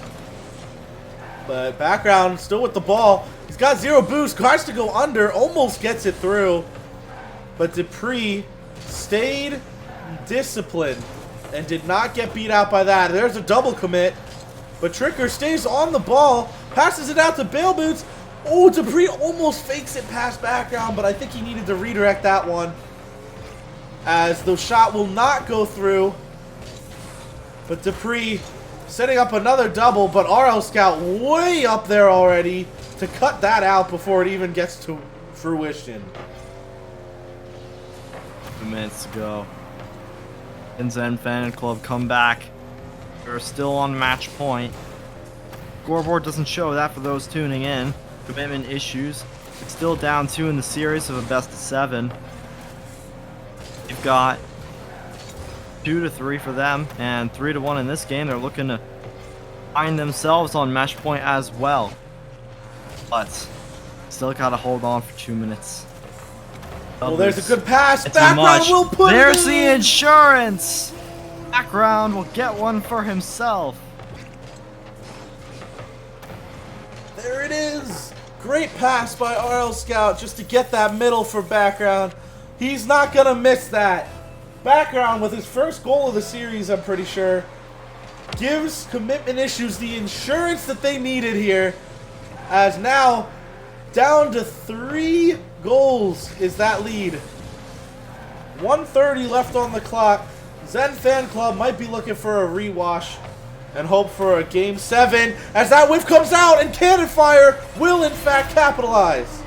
But Background still with the ball. He's got 0 boost. Tries to go under. Almost gets it through. But Dupree stayed disciplined and did not get beat out by that. There's a double commit. But Tricker stays on the ball. Passes it out to Bale Boots. Oh, Dupree almost fakes it past Background, but I think he needed to redirect that one, as the shot will not go through. But Dupree setting up another double, but RL Scout way up there already to cut that out before it even gets to fruition. 2 minutes to go. And Zen Fan Club come back. They're still on match point. Scoreboard doesn't show that for those tuning in. Commitment issues. It's still down 2 in the series of a best of 7. You've got 2-3 for them and 3-1 in this game. They're looking to find themselves on match point as well. But still gotta hold on for 2 minutes. Well, there's a good pass. It's Background will put There's it the in. insurance. Background will get one for himself. There it is. Great pass by RL Scout just to get that middle for Background. He's not going to miss that. Background with his first goal of the series, I'm pretty sure, gives Commitment Issues the insurance that they needed here. As now, down to 3 goals is that lead. 1:30 left on the clock. Zen Fan Club might be looking for a rewash and hope for a Game 7 as that whiff comes out and Cannon Fire will in fact capitalize.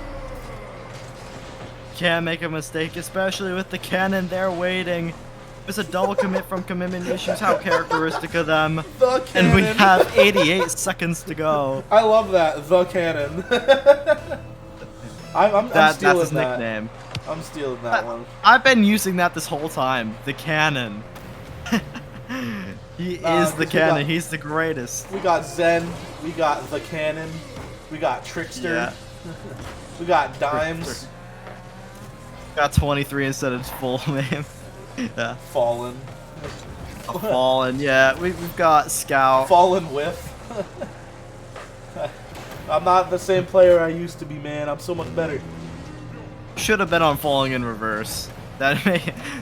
Can't make a mistake, especially with the cannon there waiting. It's a double commit from Commitment Issues, how characteristic of them. The cannon. And we have 88 seconds to go. I love that, the cannon. I'm That's stealing his that. nickname. I'm stealing that one. I've been using that this whole time. The cannon. He is the cannon. He's the greatest. We got Zen. We got the cannon. We got Trickster. Yeah. We got Dimes. Got 23 instead of his full name. Yeah. Fallen. Fallen. Yeah. We've got Scout. Fallen whiff. I'm not the same player I used to be, man. I'm so much better. Should have been on Falling in Reverse. That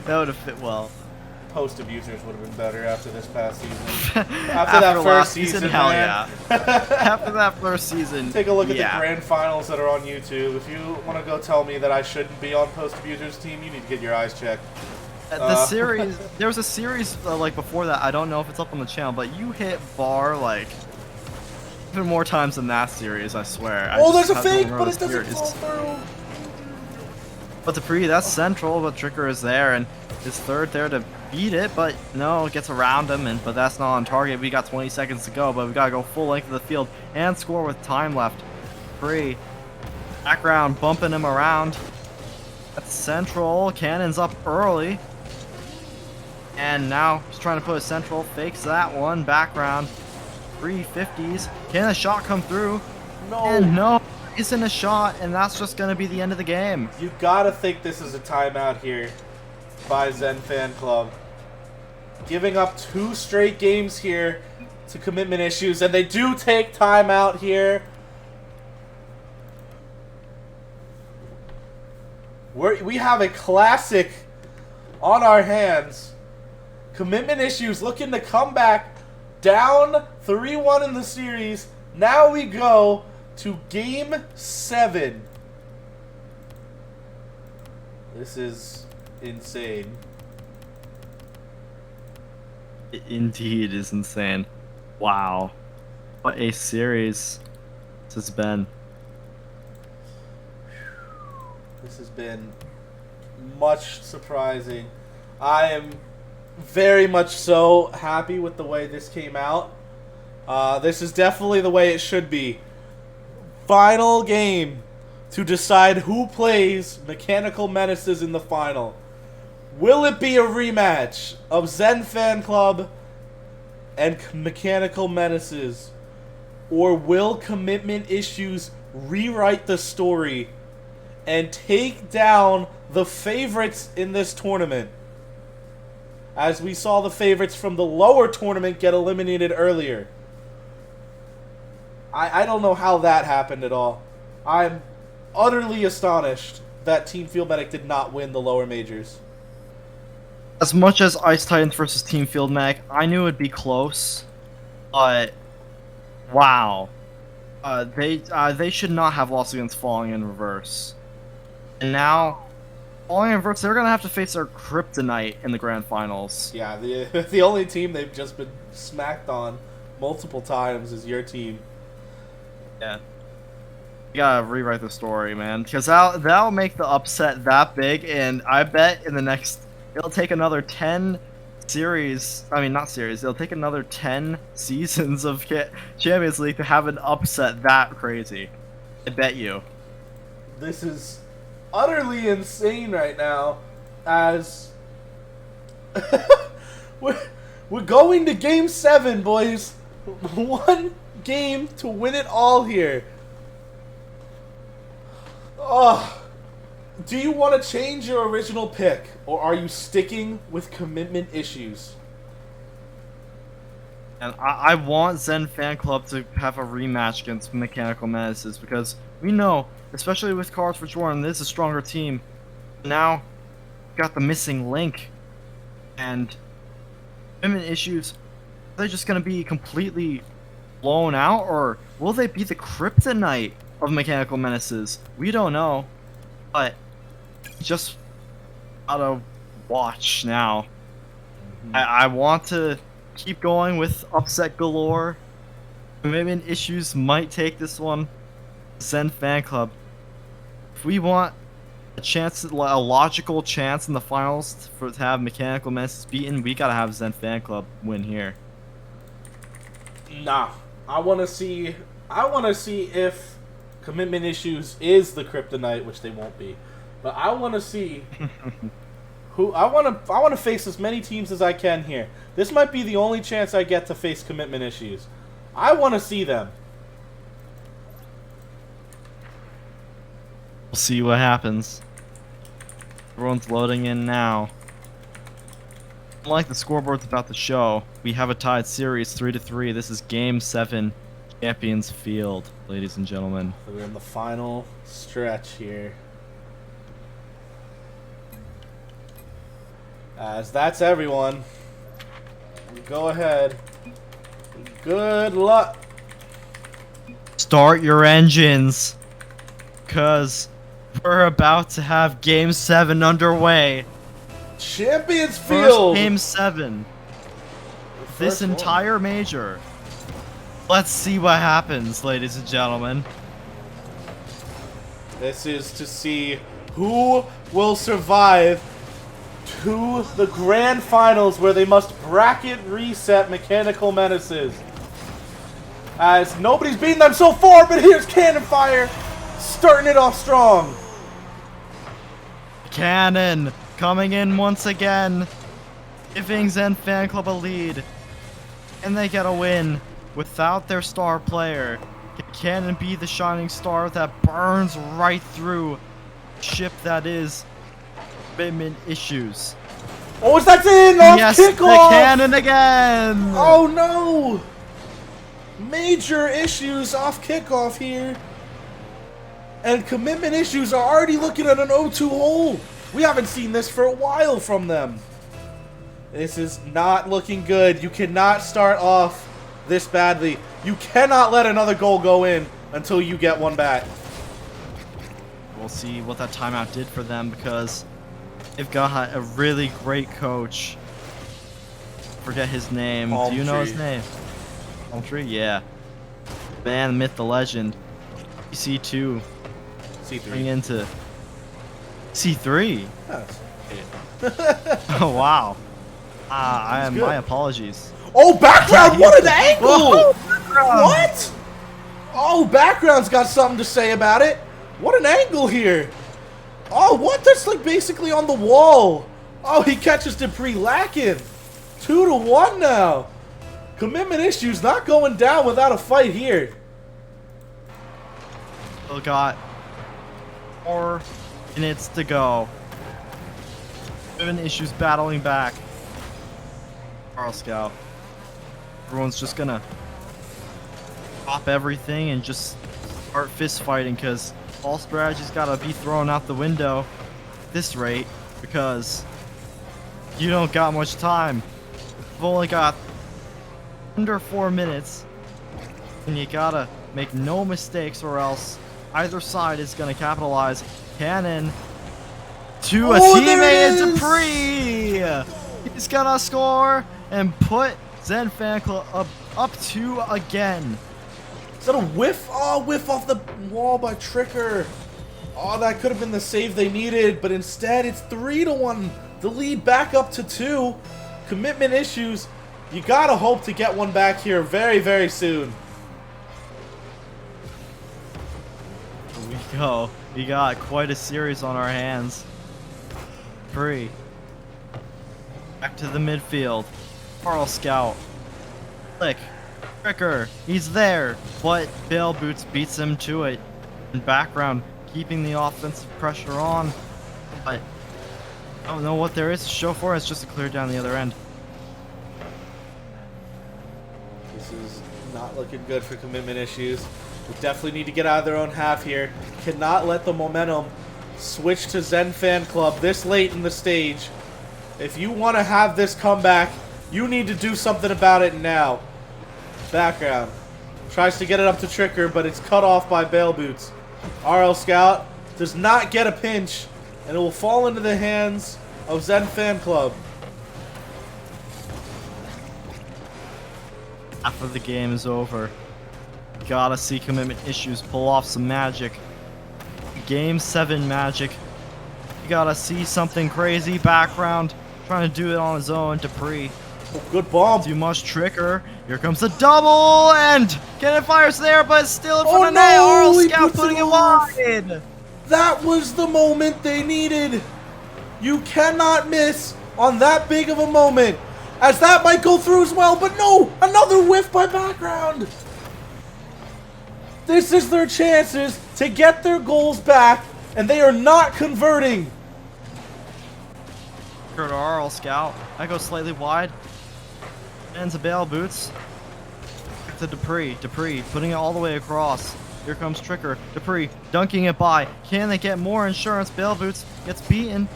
would have fit well. Post abusers would have been better after this past season. After that first last season, hell man. yeah. After that first season, Take a look at yeah. the grand finals that are on YouTube. If you want to go tell me that I shouldn't be on Post Abusers team, you need to get your eyes checked. The series, there was a series like before that. I don't know if it's up on the channel, but you hit bar like even more times than that series. I swear. Oh, I there's a just don't fake, remember but it the doesn't series. fall through. But Dupree, that's central, but Tricker is there, and his third there to beat it, but no, it gets around him, but that's not on target. We got 20 seconds to go, but we gotta go full length of the field and score with time left. Dupree, background bumping him around. That's central. Cannon's up early. And now he's trying to put a central, fakes that one, background. 350s. Can a shot come through? No. And no, isn't a shot, and that's just gonna be the end of the game. You gotta think this is a timeout here by Zen Fan Club. Giving up 2 straight games here to Commitment Issues, and they do take timeout here. We have a classic on our hands. Commitment Issues looking to come back down 3-1 in the series. Now we go to Game 7. This is insane. It indeed is insane. Wow. What a series this has been. This has been much surprising. I am very much so happy with the way this came out. This is definitely the way it should be. Final game to decide who plays Mechanical Menaces in the final. Will it be a rematch of Zen Fan Club and Mechanical Menaces? Or will Commitment Issues rewrite the story and take down the favorites in this tournament? As we saw the favorites from the lower tournament get eliminated earlier. I don't know how that happened at all. I'm utterly astonished that Team Field Medic did not win the lower majors. As much as Ice Titans versus Team Field Mag, I knew it'd be close, but wow, they should not have lost against Falling in Reverse, and now Falling in Reverse, they're gonna have to face their Kryptonite in the grand finals. Yeah, the only team they've just been smacked on multiple times is your team. Yeah. You gotta rewrite the story, man, because that'll make the upset that big, and I bet in the next, it'll take another 10 series. I mean, not series. It'll take another 10 seasons of Champions League to have an upset that crazy. I bet you. This is utterly insane right now, as we're going to Game 7, boys. One game to win it all here. Oh, do you want to change your original pick, or are you sticking with commitment issues? And I want Zen Fan Club to have a rematch against Mechanical Menaces, because we know, especially with Cards for Jordan, this is a stronger team. Now, got the missing link, and commitment issues. Are they just going to be completely blown out, or will they be the kryptonite of Mechanical Menaces? We don't know, but just gotta watch now. I want to keep going with upset galore. Commitment issues might take this one. Zen Fan Club. If we want a chance, a logical chance in the finals to have Mechanical Menaces beaten, we gotta have Zen Fan Club win here. Nah, I want to see if commitment issues is the kryptonite, which they won't be. But I want to see who I want to face as many teams as I can here. This might be the only chance I get to face commitment issues. I want to see them. We'll see what happens. Everyone's loading in now. Like the scoreboard's about to show, we have a tied series 3-3. This is Game 7, Champions Field, ladies and gentlemen. So we're in the final stretch here. As that's everyone. Go ahead. Good luck. Start your engines, cause we're about to have Game 7 underway. Champions First Field. Game 7. This entire major. Let's see what happens, ladies and gentlemen. This is to see who will survive to the grand finals, where they must bracket reset Mechanical Menaces. As nobody's beaten them so far, but here's Cannon Fire starting it off strong. Cannon coming in once again, giving Zen Fan Club a lead. And they get a win without their star player. Can Cannon be the shining star that burns right through the ship that is commitment issues? Oh, is that in? Off Yes, kickoff! the Cannon again! Oh no! Major issues off kickoff here. And commitment issues are already looking at an 0-2 hole. We haven't seen this for a while from them. This is not looking good. You cannot start off this badly. You cannot let another goal go in until you get one back. We'll see what that timeout did for them, because they've got a really great coach. Forget his name. Do you know his name? Palmtree? Yeah. Man, the myth, the legend. C2. C3. Bring into C3. Yes. Oh wow. My apologies. Oh, background! What an angle! Whoa, What? Oh, background's got something to say about it. What an angle here! Oh, what? That's like basically on the wall. Oh, he catches Dupree lacking. 2-1 now. Commitment issues not going down without a fight here. Still got 4 minutes to go. Commitment issues battling back. Carl Scout. Everyone's just gonna drop everything and just start fist fighting, because all strategy's gotta be thrown out the window at this rate, because you don't got much time. You've only got under 4 minutes, and you gotta make no mistakes, or else either side is gonna capitalize. Cannon to a teammate and Dupree! He's gonna score and put Zen Fan Club up 2 again. Is that a whiff? Oh, whiff off the wall by Tricker. Oh, that could have been the save they needed, but instead it's 3-1. The lead back up to 2. Commitment issues. You gotta hope to get one back here very, very soon. Here we go. We got quite a series on our hands. Free. Back to the midfield. Carl Scout. Click. Tricker. He's there. But Bale Boots beats him to it. In background, keeping the offensive pressure on. But I don't know what there is to show for it. It's just to clear down the other end. This is not looking good for commitment issues. We definitely need to get out of their own half here. Cannot let the momentum switch to Zen Fan Club this late in the stage. If you want to have this comeback, you need to do something about it now. Background. Tries to get it up to Tricker, but it's cut off by Bale Boots. RL Scout does not get a pinch, and it will fall into the hands of Zen Fan Club. Half of the game is over. Gotta see commitment issues pull off some magic. Game 7 magic. You gotta see something crazy. Background. Trying to do it on his own. Dupree. Oh, good bomb. Too much Tricker. Here comes the double, and Cannon fires there, but still in front of net. no, RL he Scout puts putting it it off. wide. That was the moment they needed. You cannot miss on that big of a moment. As that might go through as well, but no, another whiff by Background. This is their chances to get their goals back, and they are not converting. Go to RL Scout. That goes slightly wide. And to Bale Boots. Back to Dupree. Dupree putting it all the way across. Here comes Tricker. Dupree dunking it by. Can they get more insurance? Bale Boots gets beaten.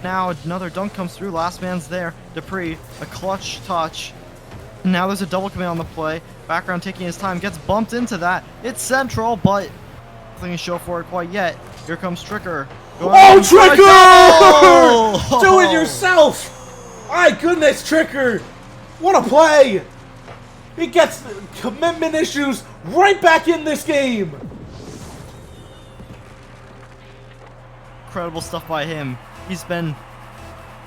Now another dunk comes through. Last man's there. Dupree, a clutch touch. Now there's a double commit on the play. Background taking his time. Gets bumped into that. It's central, but nothing to show for it quite yet. Here comes Tricker. Oh, Tricker! Do it yourself! My goodness, Tricker! What a play! He gets the commitment issues right back in this game! Incredible stuff by him. He's been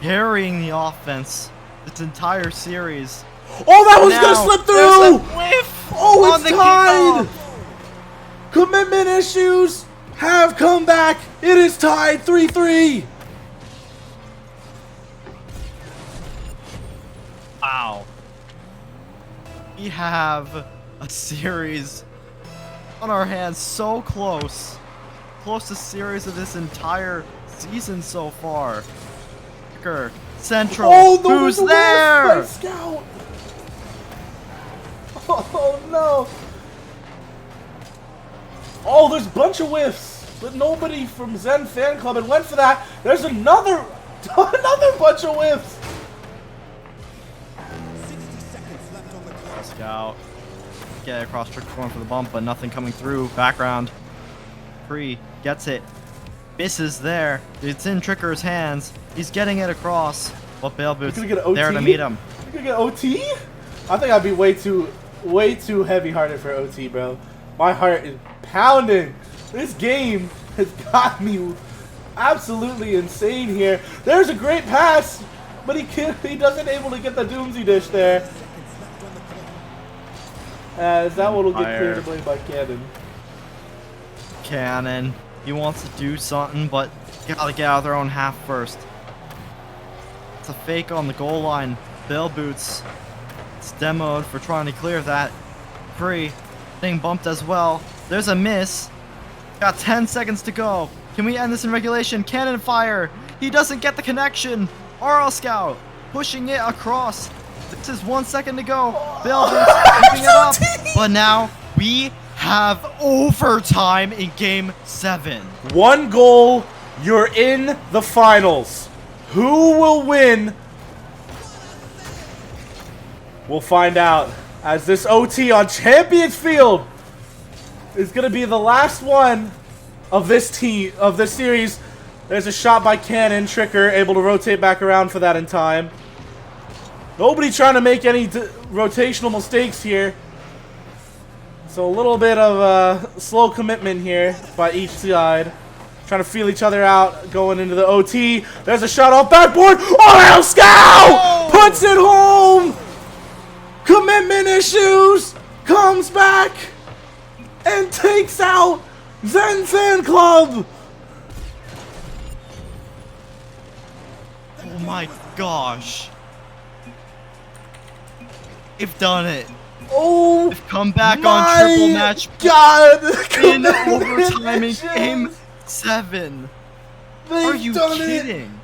carrying the offense this entire series. Oh, that was Now, gonna slip there's a through! whiff Oh, on it's the tied! kickoff. Commitment issues have come back. It is tied 3-3. Wow. We have a series on our hands so close. Closest series of this entire season so far. Tricker, Central, Oh, who's the there? whiff by Scout. Oh no. Oh, there's a bunch of whiffs, but nobody from Zen Fan Club and went for that. There's another bunch of whiffs. 60 seconds left on the clock. Scout. Get across Tricker going for the bump, but nothing coming through. Background. Free. Gets it. Misses there. It's in Tricker's hands. He's getting it across. But Bale Boots You're gonna get OT? there to meet him. You're gonna get OT? I think I'd be way too heavy-hearted for OT, bro. My heart is pounding. This game has got me absolutely insane here. There's a great pass, but he doesn't able to get the Doomsy dish there. As that one will get cleared away by Cannon. Cannon. He wants to do something, but gotta get out of their own half first. It's a fake on the goal line. Bale Boots. It's demoed for trying to clear that. Free. Getting bumped as well. There's a miss. Got 10 seconds to go. Can we end this in regulation? Cannon fire. He doesn't get the connection. RL Scout pushing it across. This is 1 second to go. Bale Boots keeping it up. But now we have overtime in game 7. One goal, you're in the finals. Who will win? We'll find out as this OT on Champions Field is going to be the last one of this series. There's a shot by Cannon. Tricker able to rotate back around for that in time. Nobody trying to make any rotational mistakes here. So a little bit of slow commitment here by each side. Trying to feel each other out going into the OT. There's a shot off backboard. Oh, Scout puts it home. Commitment issues. Comes back and takes out Zen Fan Club. Oh my gosh. They've done it. Oh, They've come back my on triple match God. in overtime in Commitment game issues. 7. They've Are you done it. kidding?